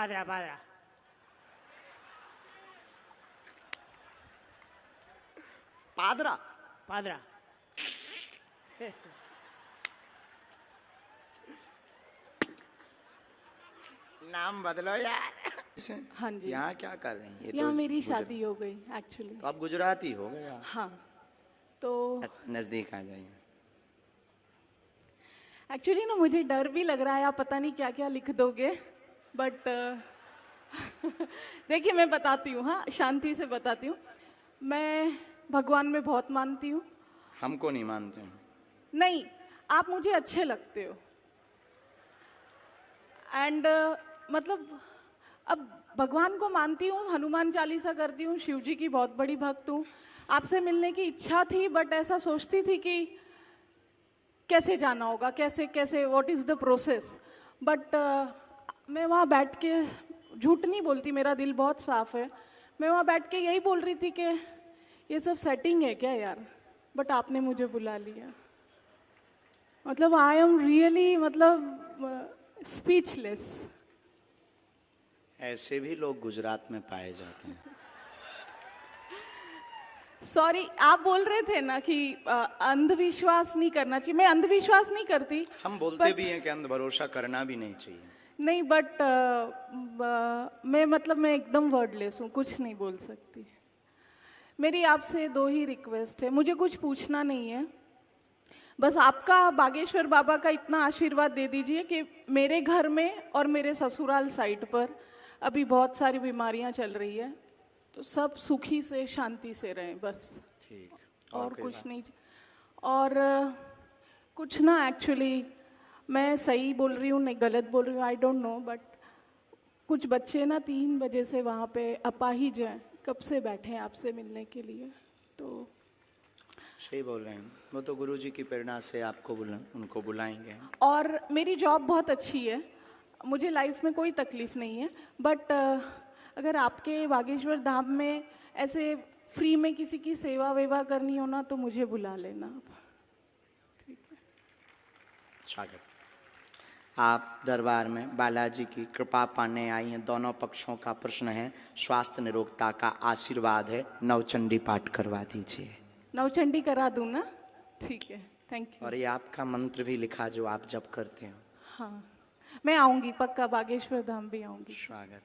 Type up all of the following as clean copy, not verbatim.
पादरा पादरा। पादरा पादरा। नाम बदलो यार। हाँ जी। यहाँ क्या कर रही हैं? ये यहाँ तो मेरी शादी हो गई एक्चुअली। तो आप गुजराती हो गए यार। हाँ तो नजदीक आ जाइए। एक्चुअली ना मुझे डर भी लग रहा है, आप पता नहीं क्या क्या लिख दोगे, बट देखिए मैं बताती हूँ, हाँ शांति से बताती हूँ। मैं भगवान में बहुत मानती हूँ। हमको नहीं मानते हैं। नहीं, आप मुझे अच्छे लगते हो एंड मतलब अब भगवान को मानती हूँ, हनुमान चालीसा करती हूँ, शिव जी की बहुत बड़ी भक्त हूँ। आपसे मिलने की इच्छा थी, बट ऐसा सोचती थी कि कैसे जाना होगा, कैसे कैसे what is the process. But मैं वहाँ बैठ के झूठ नहीं बोलती, मेरा दिल बहुत साफ है। मैं वहाँ बैठ के यही बोल रही थी कि ये सब सेटिंग है क्या यार, बट आपने मुझे बुला लिया। मतलब आई एम रियली मतलब स्पीचलेस। ऐसे भी लोग गुजरात में पाए जाते हैं। सॉरी, आप बोल रहे थे ना कि अंधविश्वास नहीं करना चाहिए। मैं अंधविश्वास नहीं करती। हम बोलते भी हैं कि अंध भरोसा करना भी नहीं चाहिए। नहीं, बट मैं एकदम वर्डलेस हूँ, कुछ नहीं बोल सकती। मेरी आपसे दो ही रिक्वेस्ट है, मुझे कुछ पूछना नहीं है, बस आपका बागेश्वर बाबा का इतना आशीर्वाद दे दीजिए कि मेरे घर में और मेरे ससुराल साइड पर अभी बहुत सारी बीमारियां चल रही है, तो सब सुखी से शांति से रहें बस। ठीक। और कुछ नहीं। और कुछ ना, एक्चुअली मैं सही बोल रही हूँ नहीं गलत बोल रही हूँ, आई डोंट नो, बट कुछ बच्चे ना 3 बजे से वहाँ पे अपाहिज हैं, कब से बैठे हैं आपसे मिलने के लिए। तो सही बोल रहे हैं, वो तो गुरुजी की प्रेरणा से आपको उनको बुलाएंगे। और मेरी जॉब बहुत अच्छी है, मुझे लाइफ में कोई तकलीफ नहीं है, बट अगर आपके बागेश्वर धाम में ऐसे फ्री में किसी की सेवा वेवा करनी हो ना, तो मुझे बुला लेना आप। ठीक है। स्वागत। आप दरबार में बालाजी की कृपा पाने आई हैं। दोनों पक्षों का प्रश्न है, स्वास्थ्य निरोगता का आशीर्वाद है। नवचंडी पाठ करवा दीजिए। नवचंडी करा दूँ ना? ठीक है, थैंक यू। और ये आपका मंत्र भी लिखा जो आप जब करते हो। हाँ, मैं आऊँगी पक्का, बागेश्वर धाम भी आऊँगी। स्वागत।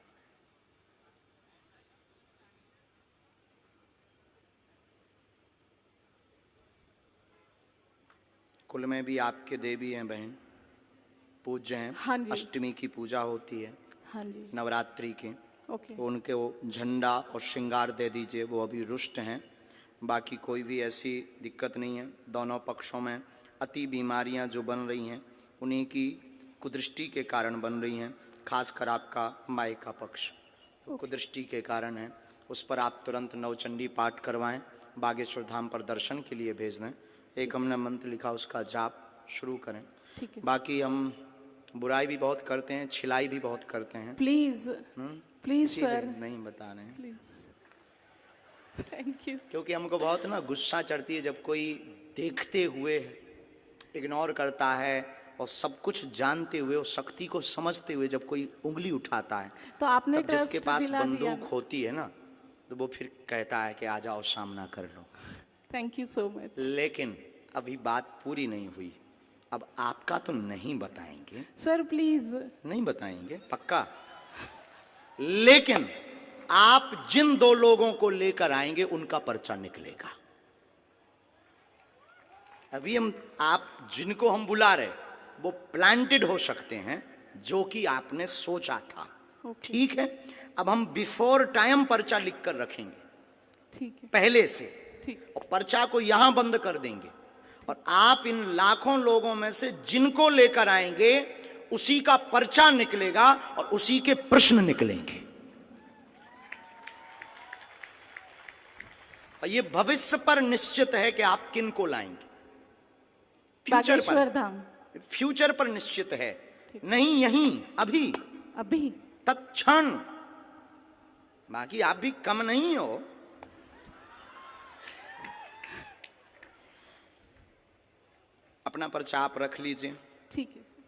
कुल में भी आपके देवी हैं बहन, पूज्य हैं। हाँ जी। अष्टमी की पूजा होती है। हाँ जी। नवरात्रि की। ओके। तो उनके वो झंडा और श्रृंगार दे दीजिए, वो अभी रुष्ट हैं। बाकी कोई भी ऐसी दिक्कत नहीं है। दोनों पक्षों में अति बीमारियां जो बन रही हैं, उन्हीं की कुदृष्टि के कारण बन रही हैं। खासकर आपका माई का पक्ष तो कुदृष्टि के कारण है। उस पर आप तुरंत नवचंडी पाठ करवाएं, बागेश्वर धाम पर दर्शन के लिए भेज दें। एक हमने मंत्र लिखा, उसका जाप शुरू करें। ठीक है। बाकी हम बुराई भी बहुत करते हैं, छिलाई भी बहुत करते हैं। प्लीज प्लीज सर, नहीं बता रहे हैं। Please, thank you. क्योंकि हमको बहुत ना गुस्सा चढ़ती है जब कोई देखते हुए इग्नोर करता है, और सब कुछ जानते हुए और शक्ति को समझते हुए जब कोई उंगली उठाता है, तो आपने तब जिसके ट्रस्ट पास दिला दिया। बंदूक होती है ना, तो वो फिर कहता है कि आ जाओ सामना कर लो। Thank you so much. लेकिन अभी बात पूरी नहीं हुई। अब आपका तो नहीं बताएंगे सर, प्लीज। नहीं बताएंगे पक्का, लेकिन आप जिन 2 लोगों को लेकर आएंगे उनका पर्चा निकलेगा। अभी आप जिनको हम बुला रहे वो प्लांटेड हो सकते हैं, जो कि आपने सोचा था। ठीक है। अब हम बिफोर टाइम पर्चा लिख कर रखेंगे, ठीक है, पहले से। ठीक। और पर्चा को यहां बंद कर देंगे, और आप इन लाखों लोगों में से जिनको लेकर आएंगे उसी का पर्चा निकलेगा और उसी के प्रश्न निकलेंगे। और ये भविष्य पर निश्चित है कि आप किन को लाएंगे। बागेश्वर धाम फ्यूचर पर निश्चित है, नहीं यहीं अभी अभी तत्क्षण। बाकी आप भी कम नहीं हो। अपना पर्चा आप रख लीजिए। ठीक है सर।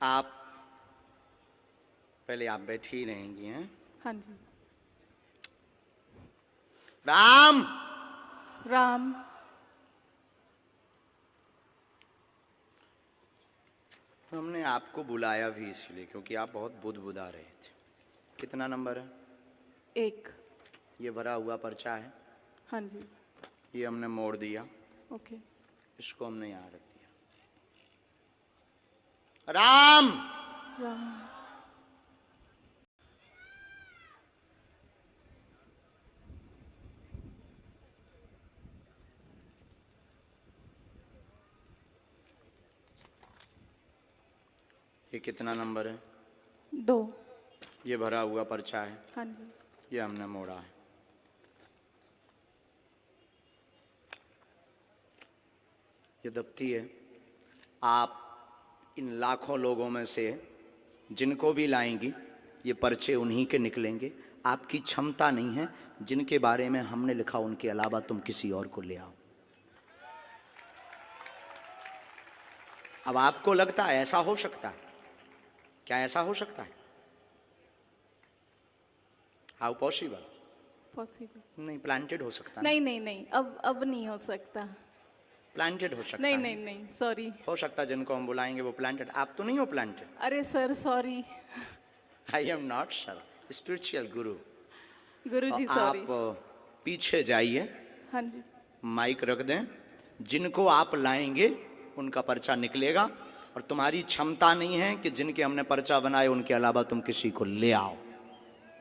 आप पहले आप बैठी ही रहेंगी हैं। हाँ जी। राम राम। हमने आपको बुलाया भी इसलिए क्योंकि आप बहुत बुदबुदा रहे थे। कितना नंबर है? 1। ये भरा हुआ पर्चा है। हाँ जी। ये हमने मोड़ दिया। ओके। इसको हमने यहाँ रख दिया। राम राम। ये कितना नंबर है? 2। ये भरा हुआ पर्चा है। हाँ जी। ये हमने मोड़ा है। ये दफ्ती है। आप इन लाखों लोगों में से जिनको भी लाएंगी ये पर्चे उन्हीं के निकलेंगे। आपकी क्षमता नहीं है। जिनके बारे में हमने लिखा उनके अलावा तुम किसी और को ले आओ। अब आपको लगता है ऐसा हो सकता है? क्या ऐसा हो सकता है? How possible? पॉसिबल नहीं, प्लांटेड हो सकता है। नहीं नहीं नहीं, अब नहीं हो सकता। प्लांटेड हो सकता नहीं है। नहीं नहीं, सॉरी। हो सकता है जिनको हम बुलाएंगे वो प्लांटेड। आप तो नहीं हो प्लांटेड। अरे sir sorry. I am not sir, spiritual Guru. Guruji sorry. आप पीछे जाइए, हाँ जी। माइक रख दें। जिनको आप लाएंगे उनका पर्चा निकलेगा। और तुम्हारी क्षमता नहीं है कि जिनके हमने पर्चा बनाए उनके अलावा तुम किसी को ले आओ।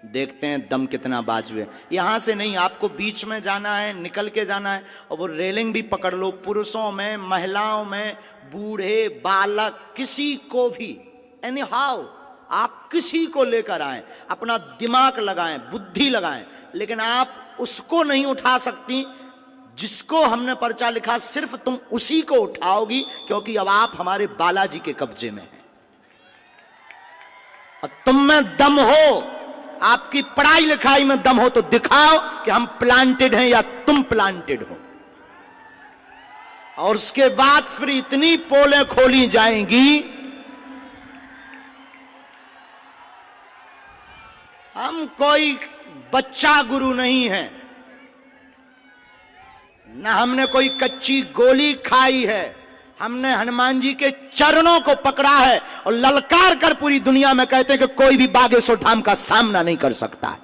देखते हैं दम कितना बाजू है। यहां से नहीं, आपको बीच में जाना है, निकल के जाना है। और वो रेलिंग भी पकड़ लो। पुरुषों में, महिलाओं में, बूढ़े, बालक, किसी को भी, एनी हाउ आप किसी को लेकर आए, अपना दिमाग लगाएं, बुद्धि लगाएं। लेकिन आप उसको नहीं उठा सकती जिसको हमने पर्चा लिखा। सिर्फ तुम उसी को उठाओगी क्योंकि अब आप हमारे बालाजी के कब्जे में हैं। और तुम में दम हो, आपकी पढ़ाई लिखाई में दम हो तो दिखाओ कि हम प्लांटेड हैं या तुम प्लांटेड हो। और उसके बाद फिर इतनी पोलें खोली जाएंगी। हम कोई बच्चा गुरु नहीं है, ना हमने कोई कच्ची गोली खाई है। हमने हनुमान जी के चरणों को पकड़ा है और ललकार कर पूरी दुनिया में कहते हैं कि कोई भी बागेश्वर धाम का सामना नहीं कर सकता है।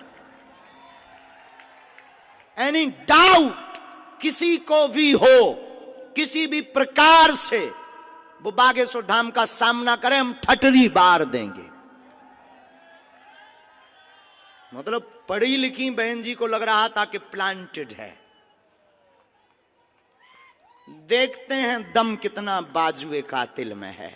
एनी डाउट किसी को भी हो, किसी भी प्रकार से वो बागेश्वर धाम का सामना करे, हम ठटरी बार देंगे। मतलब पढ़ी लिखी बहन जी को लग रहा था कि प्लांटेड है। देखते हैं दम कितना बाजुए कातिल में है।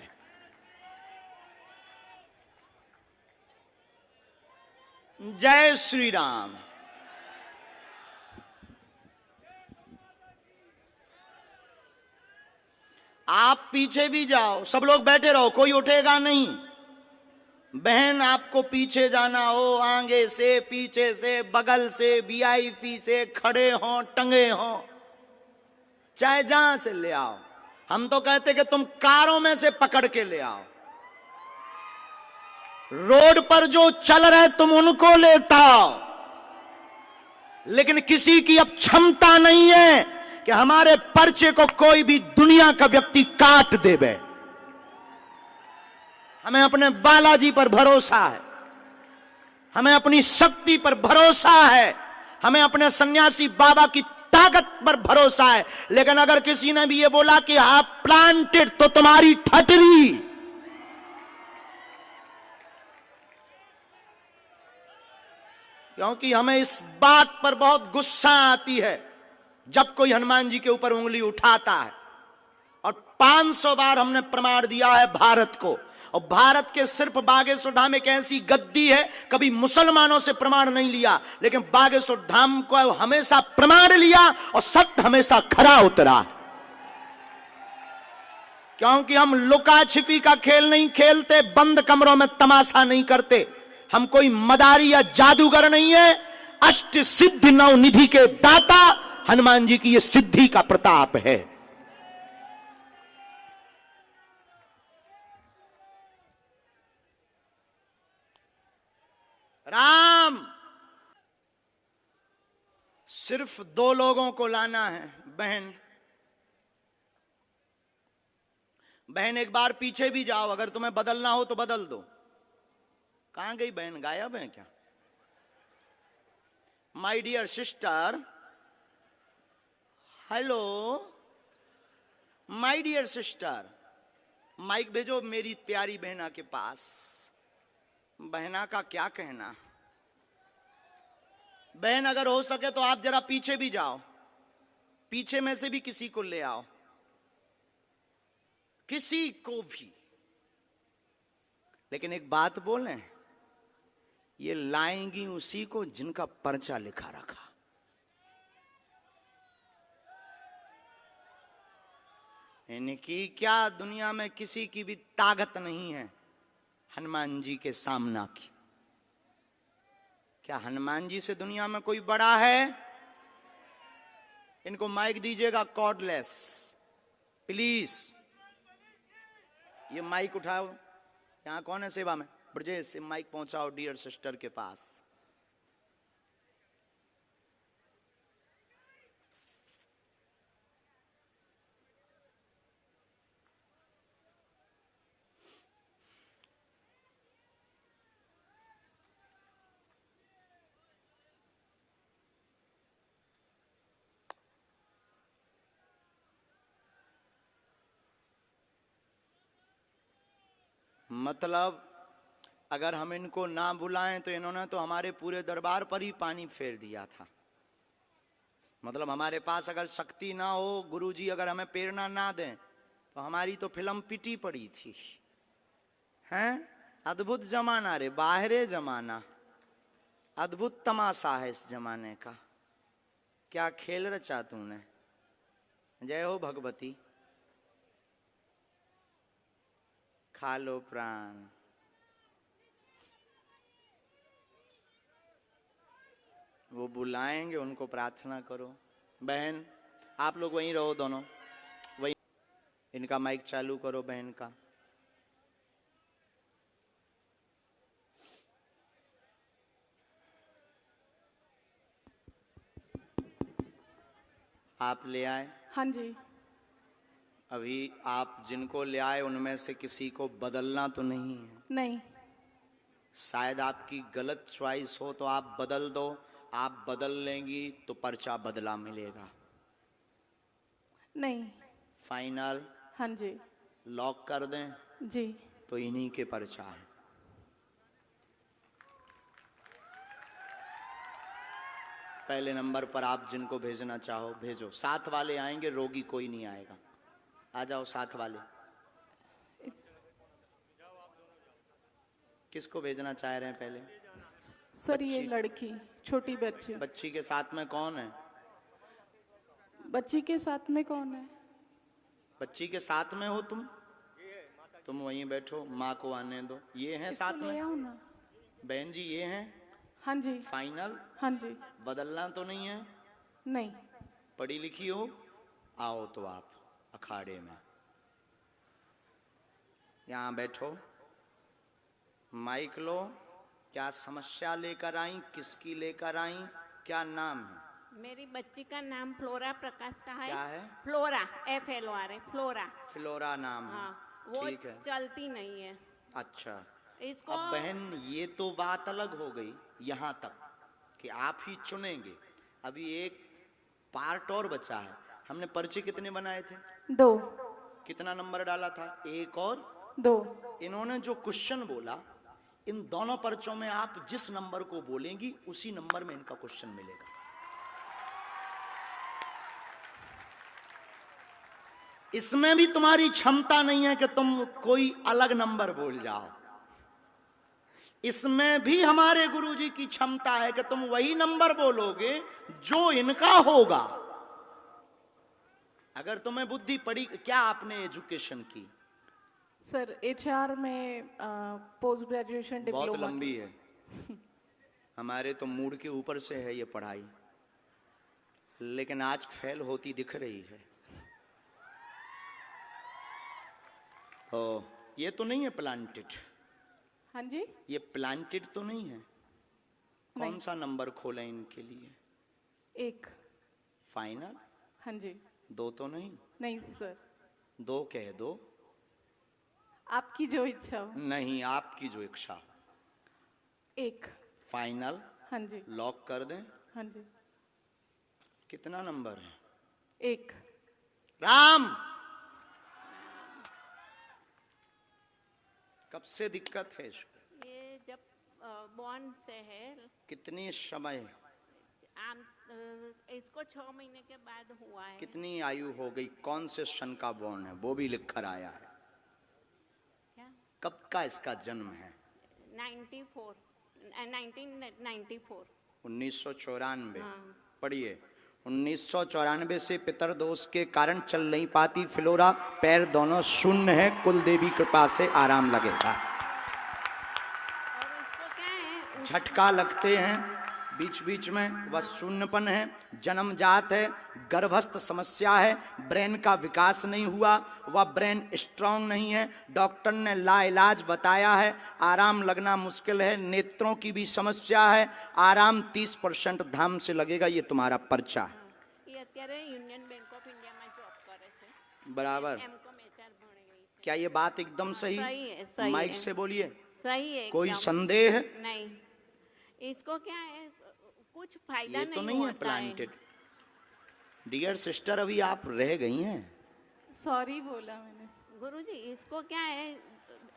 जय श्री राम। आप पीछे भी जाओ, सब लोग बैठे रहो, कोई उठेगा नहीं। बहन आपको पीछे जाना हो, आगे से, पीछे से, बगल से, वीआईपी से, खड़े हो, टंगे हो, चाहे जहां से ले आओ। हम तो कहते कि तुम कारों में से पकड़ के ले आओ। रोड पर जो चल रहे तुम उनको लेता आओ। लेकिन किसी की अब क्षमता नहीं है कि हमारे पर्चे को कोई भी दुनिया का व्यक्ति काट देवे। हमें अपने बालाजी पर भरोसा है, हमें अपनी शक्ति पर भरोसा है, हमें अपने सन्यासी बाबा की ताकत पर भरोसा है। लेकिन अगर किसी ने भी ये बोला कि आप प्लांटेड, तो तुम्हारी ठटरी। क्योंकि हमें इस बात पर बहुत गुस्सा आती है जब कोई हनुमान जी के ऊपर उंगली उठाता है। और 500 बार हमने प्रमाण दिया है भारत को। और भारत के सिर्फ बागेश्वर धाम एक ऐसी गद्दी है, कभी मुसलमानों से प्रमाण नहीं लिया, लेकिन बागेश्वर धाम को हमेशा प्रमाण लिया और सत्य हमेशा खरा उतरा। क्योंकि हम लुका छिपी का खेल नहीं खेलते, बंद कमरों में तमाशा नहीं करते। हम कोई मदारी या जादूगर नहीं है। अष्ट सिद्धि नव निधि के दाता हनुमान जी की यह सिद्धि का प्रताप है। राम। सिर्फ 2 लोगों को लाना है। बहन, बहन एक बार पीछे भी जाओ, अगर तुम्हें बदलना हो तो बदल दो। कहां गई बहन, गायब है क्या? My dear sister, hello my dear sister, mike भेजो मेरी प्यारी बहना के पास। बहना का क्या कहना। बहन अगर हो सके तो आप जरा पीछे भी जाओ, पीछे में से भी किसी को ले आओ, किसी को भी। लेकिन एक बात बोलें, ये लाएंगी उसी को जिनका पर्चा लिखा रखा। इनकी क्या दुनिया में किसी की भी ताकत नहीं है हनुमान जी के सामना की। क्या हनुमान जी से दुनिया में कोई बड़ा है? इनको माइक दीजिएगा, कॉर्डलेस प्लीज। ये माइक उठाओ, यहां कौन है सेवा में? ब्रजेश से माइक पहुंचाओ डियर सिस्टर के पास। मतलब अगर हम इनको ना बुलाएं तो इन्होंने तो हमारे पूरे दरबार पर ही पानी फेर दिया था। मतलब हमारे पास अगर शक्ति ना हो, गुरुजी अगर हमें प्रेरणा ना दें तो हमारी तो फिल्म पिटी पड़ी थी। हैं? अद्भुत जमाना रे, बाहरे जमाना, अद्भुत तमाशा है इस जमाने का। क्या खेल रचा तूने। जय हो भगवती। खा लो प्राण। वो बुलाएंगे, उनको प्रार्थना करो। बहन आप लोग वहीं रहो, दोनों वहीं। इनका माइक चालू करो बहन का। आप ले आए? हाँ जी। अभी आप जिनको ले आए उनमें से किसी को बदलना तो नहीं है? नहीं। शायद आपकी गलत चॉइस हो तो आप बदल दो। आप बदल लेंगी तो पर्चा बदला मिलेगा। नहीं। फाइनल? हाँ जी। लॉक कर दें? जी। तो इन्हीं के पर्चा है। पहले नंबर पर आप जिनको भेजना चाहो भेजो। साथ वाले आएंगे, रोगी कोई नहीं आएगा। आ जाओ साथ वाले। किसको भेजना चाह रहे हैं पहले? सर ये लड़की, छोटी बच्ची। बच्ची के साथ में कौन है? बच्ची के साथ में कौन है? बच्ची के साथ में हो तुम? तुम वहीं बैठो, माँ को आने दो। ये हैं साथ में? ना। बहन जी ये हैं? हाँ जी। फाइनल? हाँ जी। बदलना तो नहीं है? नहीं। पढ़ी लिखी हो? आओ तो आप अखाड़े में यहाँ बैठो, माइक लो। क्या समस्या लेकर आई, किसकी लेकर आई, क्या नाम है? मेरी बच्ची का नाम फ्लोरा प्रकाश है। क्या है? Flora, FLORA, flora. फ्लोरा नाम है। हाँ, वो ठीक है। चलती नहीं है। अच्छा, इसको अब बहन ये तो बात अलग हो गई यहाँ तक कि आप ही चुनेंगे। अभी एक पार्ट और बचा है। हमने पर्चे कितने बनाए थे? 2। कितना नंबर डाला था? 1 और 2। इन्होंने जो क्वेश्चन बोला, इन दोनों पर्चों में आप जिस नंबर को बोलेंगी उसी नंबर में इनका क्वेश्चन मिलेगा। इसमें भी तुम्हारी क्षमता नहीं है कि तुम कोई अलग नंबर बोल जाओ। इसमें भी हमारे गुरुजी की क्षमता है कि तुम वही नंबर बोलोगे जो इनका होगा। अगर तुम्हें बुद्धि पड़ी। क्या आपने एजुकेशन की? सर HR में पोस्ट ग्रेजुएशन डिप्लोमा। बहुत लंबी है। हमारे तो मूड के ऊपर से है ये पढ़ाई, लेकिन आज फेल होती दिख रही है। ओ, ये तो नहीं है प्लांटेड? हाँ जी। ये प्लांटेड तो नहीं है? कौन सा नंबर खोलें इनके लिए? 1। फाइनल? हाँ जी। 2 तो नहीं? नहीं सर, 2 कह दो। आपकी जो इच्छा हो। नहीं, आपकी जो इच्छा हो। 1। फाइनल? हाँ जी। लॉक कर दें? हाँ जी। कितना नंबर है? 1। राम, कब से दिक्कत है इसको? ये जब बॉर्न से है। कितनी समय? आम इसको 6 महीने के बाद हुआ है। कितनी आयु हो गई? कौन से सन का बॉर्न है वो भी लिख कर आया है? क्या? कब का इसका जन्म है? 1994। 1994। हाँ। पढ़िए। 1994 से पितर दोष के कारण चल नहीं पाती फ्लोरा, पैर दोनों शून्य है, कुल देवी कृपा से आराम लगेगा। और इसको क्या है? झटका लगते हैं बीच बीच में, वह शून्यपन है, जन्मजात है, गर्भस्थ समस्या है, ब्रेन का विकास नहीं हुआ, वह ब्रेन स्ट्रांग नहीं है, डॉक्टर ने लाइलाज बताया है, आराम लगना मुश्किल है, नेत्रों की भी समस्या है, आराम 30% धाम से लगेगा। ये तुम्हारा पर्चा है। ये અત્યારે યુનિયન બેંક ઓફ ઇન્ડિયામાં જોબ કરે છે। बराबर। એમકોમ એચઆર ભણેલી છે। क्या ये बात एकदम सही? सही है, सही माइक है। से बोलिए। सही है कोई एकदम। संदेह? नहीं। इसको क्या है, कुछ फायदा ये तो नहीं है होता प्लांटेड। डियर सिस्टर, अभी आप रह गई हैं। सॉरी बोला मैंने। गुरुजी, इसको क्या है,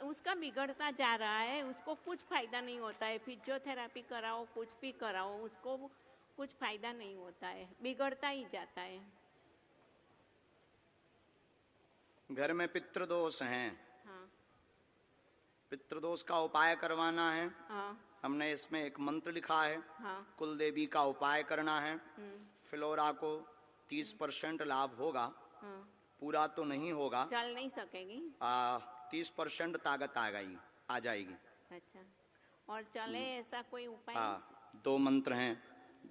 उसका बिगड़ता जा रहा है, उसको कुछ फायदा नहीं होता है। फिजियोथेरेपी कराओ, कुछ भी कराओ, उसको कुछ फायदा नहीं होता है, बिगड़ता ही जाता है। घर में पितृदोष हैं, हाँ। पितृदोष का उपाय करवाना है। हाँ। हमने इसमें एक मंत्र लिखा है, हाँ। कुल देवी का उपाय करना है। फ्लोरा को 30% लाभ होगा, हाँ। पूरा तो नहीं होगा, चल नहीं सकेगी। 30% ताकत आ जाएगी। अच्छा, और चले ऐसा कोई उपाय? हाँ, 2 मंत्र हैं,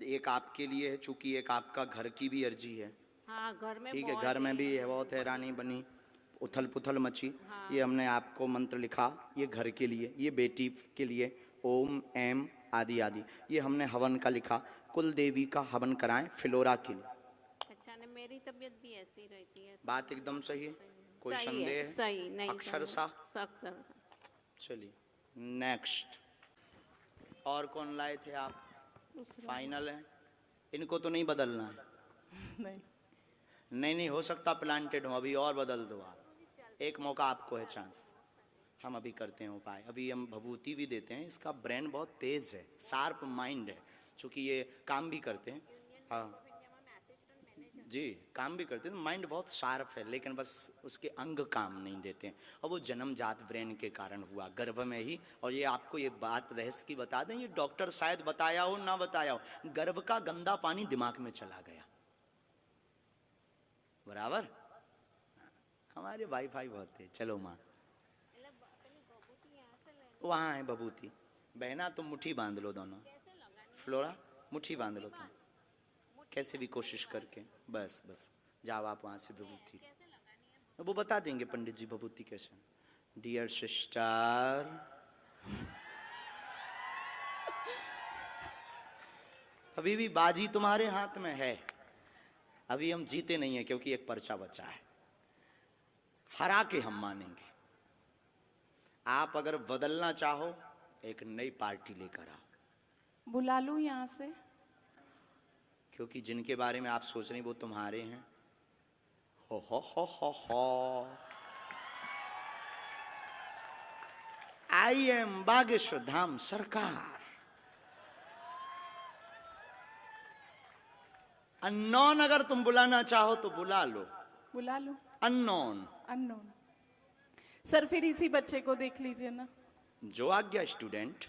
एक आपके लिए है, चूंकि एक आपका घर की भी अर्जी है। हाँ, घर में ठीक है, बहुत घर में है। भी है, बहुत हैरानी बनी, उथल पुथल मची। हाँ। ये हमने आपको मंत्र लिखा, ये घर के लिए, ये बेटी के लिए, ओम एम आदि आदि। ये हमने हवन का लिखा, कुल देवी का हवन कराएं फ्लोरा के लिए। अच्छा, ने मेरी तबीयत भी ऐसी रहती है। बात एकदम सही है, कोई सही संदेह है, है? सही नहीं। अक्षर सही सा। है। अक्षर सा। चलिए नेक्स्ट। और कौन लाए थे आप? फाइनल है, इनको तो नहीं बदलना है। नहीं। नहीं हो सकता प्लांटेड हो, अभी और बदल दो आप, एक मौका आपको है, चांस। हम अभी करते हैं उपाय, अभी हम भभूति भी देते हैं। इसका ब्रेन बहुत तेज है, शार्प माइंड है, चूंकि ये काम भी करते हैं। हाँ जी, काम भी करते हैं, माइंड बहुत शार्प है, लेकिन बस उसके अंग काम नहीं देते हैं। और वो जन्मजात ब्रेन के कारण हुआ, गर्भ में ही। और ये आपको ये बात रहस्य की बता दें, ये डॉक्टर शायद बताया हो ना बताया हो, गर्भ का गंदा पानी दिमाग में चला गया। बराबर। हमारे वाईफाई बहुत है। चलो माँ, वहाँ है बबूती। बहना तुम मुट्ठी बांध लो दोनों। फ्लोरा मुट्ठी बांध लो तुम, कैसे भी कोशिश करके। बस बस जाओ आप वहाँ से बबूती, वो बता देंगे पंडित जी बबूती कैसे। डियर सिस्टर, अभी भी बाजी तुम्हारे हाथ में है। अभी हम जीते नहीं है, क्योंकि एक पर्चा बचा है, हरा के हम मानेंगे। आप अगर बदलना चाहो, एक नई पार्टी लेकर आओ। बुला लूं यहाँ से? क्योंकि जिनके बारे में आप सोच रहे हैं वो तुम्हारे हैं। हो आई एम बागेश्वर धाम सरकार। अननोन अगर तुम बुलाना चाहो तो बुला लो। बुला लूं? अननोन। अननोन। सर फिर इसी बच्चे को देख लीजिए ना। जो आज्ञा स्टूडेंट।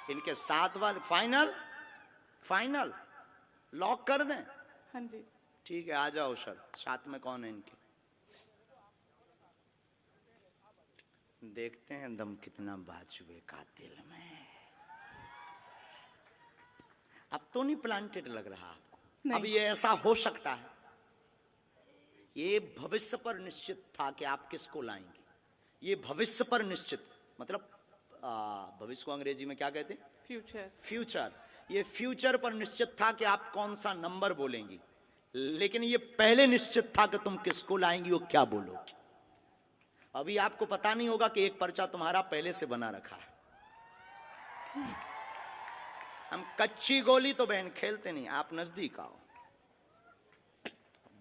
इनके 7 वाले फाइनल, फाइनल लॉक कर दें? हाँ जी। ठीक है, आ जाओ सर। 7 में कौन है इनके? देखते हैं दम कितना बाजुए का दिल में। अब तो नहीं प्लांटेड लग रहा आपको? नहीं। अब ये ऐसा हो सकता है, ये भविष्य पर निश्चित था कि आप किसको लाएंगे। ये भविष्य पर निश्चित, मतलब भविष्य को अंग्रेजी में क्या कहते हैं? फ्यूचर। फ्यूचर। ये फ्यूचर पर निश्चित था कि आप कौन सा नंबर बोलेंगी, लेकिन ये पहले निश्चित था कि तुम किसको लाएंगी और क्या बोलोगी। अभी आपको पता नहीं होगा कि एक पर्चा तुम्हारा पहले से बना रखा है। हम कच्ची गोली तो बहन खेलते नहीं, आप नजदीक आओ।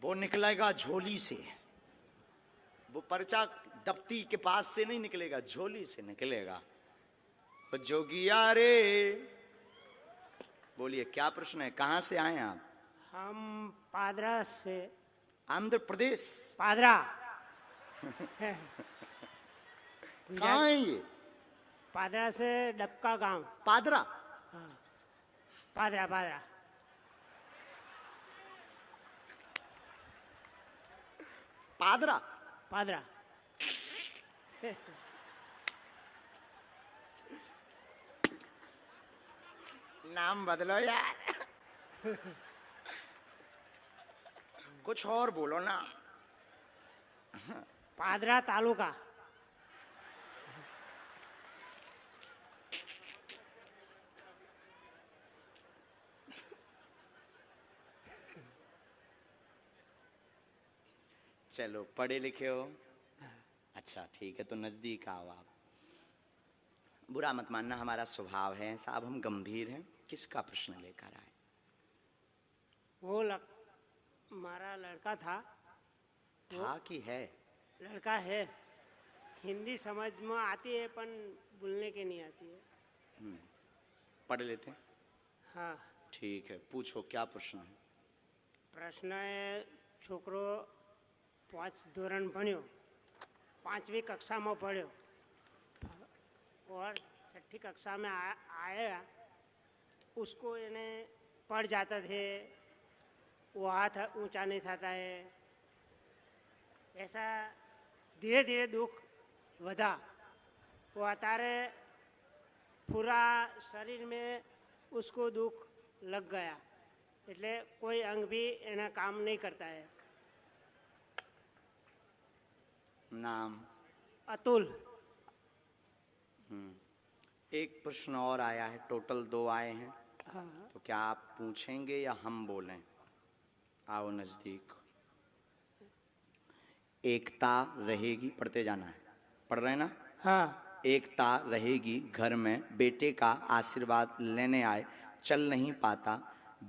वो निकलेगा झोली से, वो पर्चा दफ्ती के पास से नहीं निकलेगा, झोली से निकलेगा। जोगिया रे, बोलिए क्या प्रश्न है, कहां से आए आप? हम पादरा से। आंध्र प्रदेश? पादरा। कहाँ है ये? पादरा से डबका गांव। पादरा? हाँ, पादरा पादरा। पादरा? पादरा। नाम बदलो यार। कुछ और बोलो ना। पादरा तालुका। चलो पढ़े लिखे हो, अच्छा ठीक है, तो नजदीक आओ आप। बुरा मत मानना, हमारा स्वभाव है साहब, हम गंभीर हैं। किसका प्रश्न लेकर आए? वो हमारा लड़का था कि है? लड़का है। हिंदी समझ में आती है पर बोलने के नहीं आती है। पढ़ लेते हैं। हाँ। ठीक है, पूछो क्या प्रश्न है? प्रश्न है, छोकरो 5 ધોરણ ભણ્યો, 5वीं कक्षा में पढ़्यो और 6ठी कक्षा में आया, उसको इन्हें पढ़ जाता थे, वो हाथ ऊंचा नहीं था है, ऐसा धीरे धीरे दुख वधा। वो अतारे पूरा शरीर में उसको दुख लग गया, એટલે कोई अंग भी एना काम नहीं करता है। नाम? अतुल। एक प्रश्न और आया है, टोटल 2 आए हैं। हाँ। तो क्या आप पूछेंगे या हम बोलें? आओ नजदीक। एकता रहेगी, पढ़ते जाना है, पढ़ रहे हैं ना? हाँ। एकता रहेगी घर में, बेटे का आशीर्वाद लेने आए, चल नहीं पाता,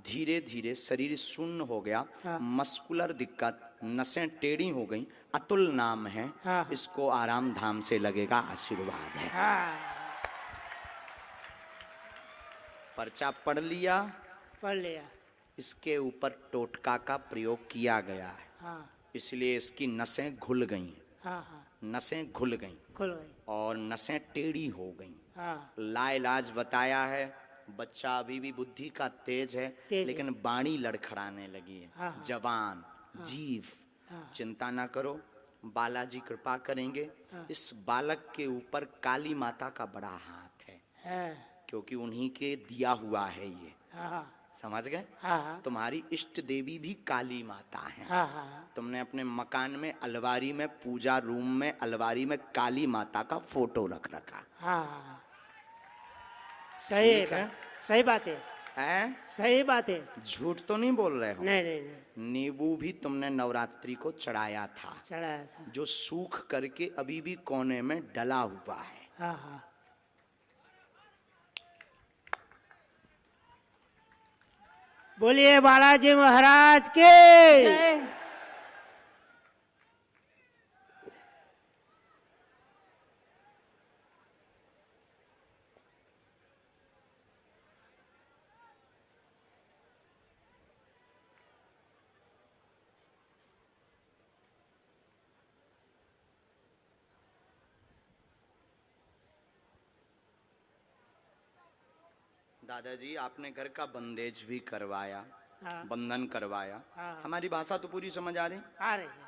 धीरे धीरे शरीर शून्य हो गया। हाँ। मस्कुलर दिक्कत, नसें टेढ़ी हो गई, अतुल नाम है। हाँ। इसको आराम धाम से लगेगा, आशीर्वाद है। हाँ। पर्चा पढ़ लिया, पढ़ लिया। इसके ऊपर टोटका का प्रयोग किया गया है। हाँ। इसलिए इसकी नसें घुल गई, हाँ। हाँ। नसें घुल गई खुल गई। और नसें टेढ़ी हो गई। हाँ। लाइलाज बताया है, बच्चा अभी भी बुद्धि का तेज है, तेज लेकिन बाणी लड़खड़ाने लगी है। हाँ। जवान, जीव, हाँ। चिंता ना करो, बालाजी कृपा करेंगे। हाँ। इस बालक के ऊपर काली माता का बड़ा हाथ है, क्योंकि उन्हीं के दिया हुआ है ये। हाँ। समझ गए? हाँ। तुम्हारी इष्ट देवी भी काली माता है। हाँ। हाँ। तुमने अपने मकान में अलमारी में, पूजा रूम में अलमारी में काली माता का फोटो रख रखा हाँ। सही ठीक है। है, सही बात है। है? सही बात है। झूठ तो नहीं बोल रहे हो? नहीं नहीं नहीं, नींबू भी तुमने नवरात्रि को चढ़ाया था, चढ़ाया था। जो सूख करके अभी भी कोने में डला हुआ है। हाँ। हाँ। बोलिए बालाजी महाराज के। जय। दादाजी, आपने घर का बंदेज भी करवाया, हाँ। बंधन करवाया। हाँ। हमारी भाषा तो पूरी समझ आ रही? आ रही है।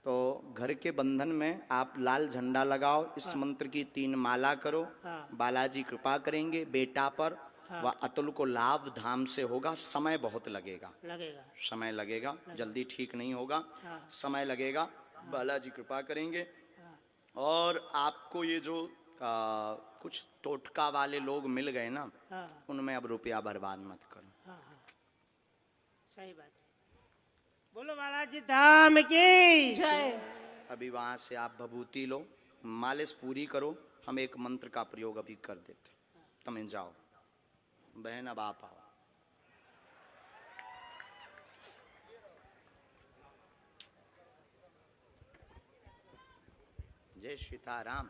तो घर के बंधन में आप लाल झंडा लगाओ, इस मंत्र की 3 माला करो। हाँ। बालाजी कृपा करेंगे बेटा पर, हाँ। वह अतुल को लाभ धाम से होगा। समय बहुत लगेगा, लगेगा। समय लगेगा, जल्दी ठीक नहीं होगा। हाँ। समय लगेगा, बालाजी कृपा करेंगे। और आपको ये जो कुछ टोटका वाले लोग मिल गए ना, हाँ उनमें अब रुपया बर्बाद मत करो। हाँ हाँ, सही बात है। बोलो बालाजी धाम की जय। अभी वहां से आप भभूति लो, मालिश पूरी करो, हम एक मंत्र का प्रयोग अभी कर देते। तुम जाओ बहन, अब आप आओ। जय सीताराम।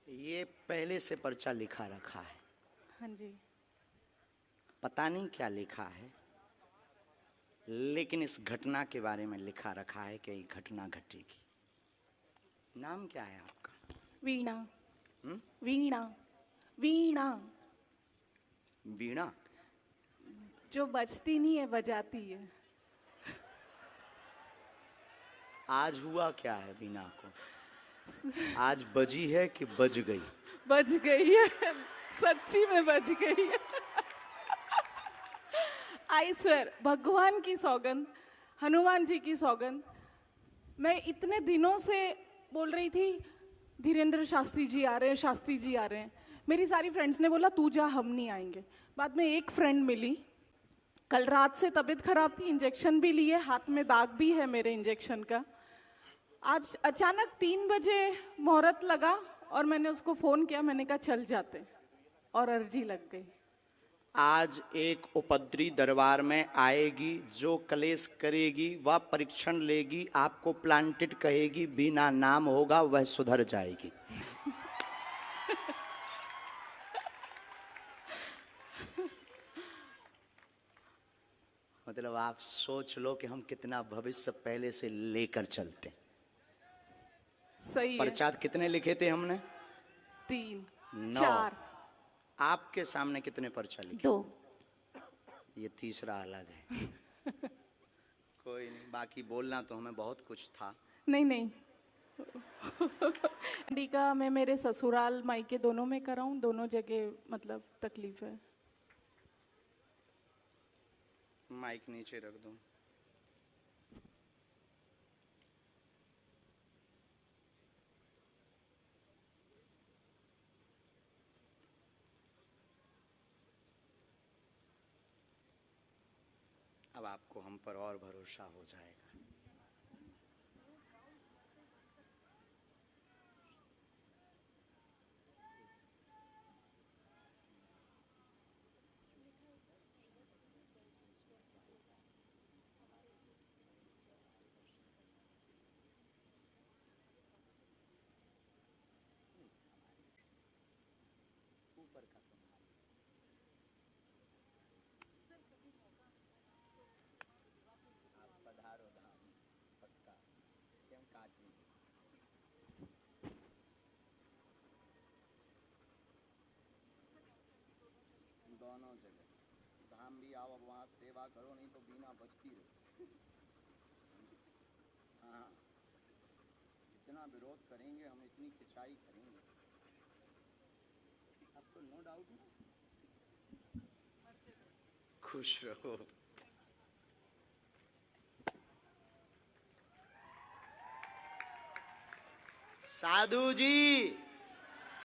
ये पहले से पर्चा लिखा रखा है, हाँ जी। पता नहीं क्या लिखा है, लेकिन इस घटना के बारे में लिखा रखा है कि ये घटना घटेगी। नाम क्या है आपका? वीणा। हम्म? वीणा। वीणा वीणा। जो बजती नहीं है बजाती है। आज हुआ क्या है वीणा को? आज बजी है कि बज गई? बज गई है, सच्ची में बज गई है। आई स्वेर, भगवान की सौगंध, हनुमान जी की सौगंध। मैं इतने दिनों से बोल रही थी धीरेन्द्र शास्त्री जी आ रहे हैं, शास्त्री जी आ रहे हैं। मेरी सारी फ्रेंड्स ने बोला तू जा, हम नहीं आएंगे। बाद में एक फ्रेंड मिली, कल रात से तबीयत खराब थी, इंजेक्शन भी लिए, हाथ में दाग भी है मेरे इंजेक्शन का। आज अचानक 3 बजे मुहूर्त लगा और मैंने उसको फोन किया, मैंने कहा चल जाते, और अर्जी लग गई। आज एक उपद्री दरबार में आएगी, जो कलेश करेगी वह परीक्षण लेगी, आपको प्लांटेड कहेगी, बिना नाम होगा वह सुधर जाएगी। मतलब आप सोच लो कि हम कितना भविष्य पहले से लेकर चलते। सही है। पर्चात कितने लिखे थे हमने? 3 9। 4 आपके सामने कितने पर्चा लिखे? 2। ये तीसरा अलग है। कोई नहीं, बाकी बोलना तो हमें बहुत कुछ था। नहीं नहीं। इंडिका मैं मेरे ससुराल मायके दोनों में कराऊं, दोनों जगह मतलब तकलीफ है। माइक नीचे रख दो। अब आपको हम पर और भरोसा हो जाएगा। ऊपर का आप पधारो धाम, पक्का क्यों काटी? दोनों जगह धाम भी आओ, अब वहाँ सेवा करो, नहीं तो बिना बचती रहो। हाँ, इतना विरोध करेंगे हम, इतनी खिंचाई करेंगे, आपको नो डाउट ना। खुश रहो। साधु जी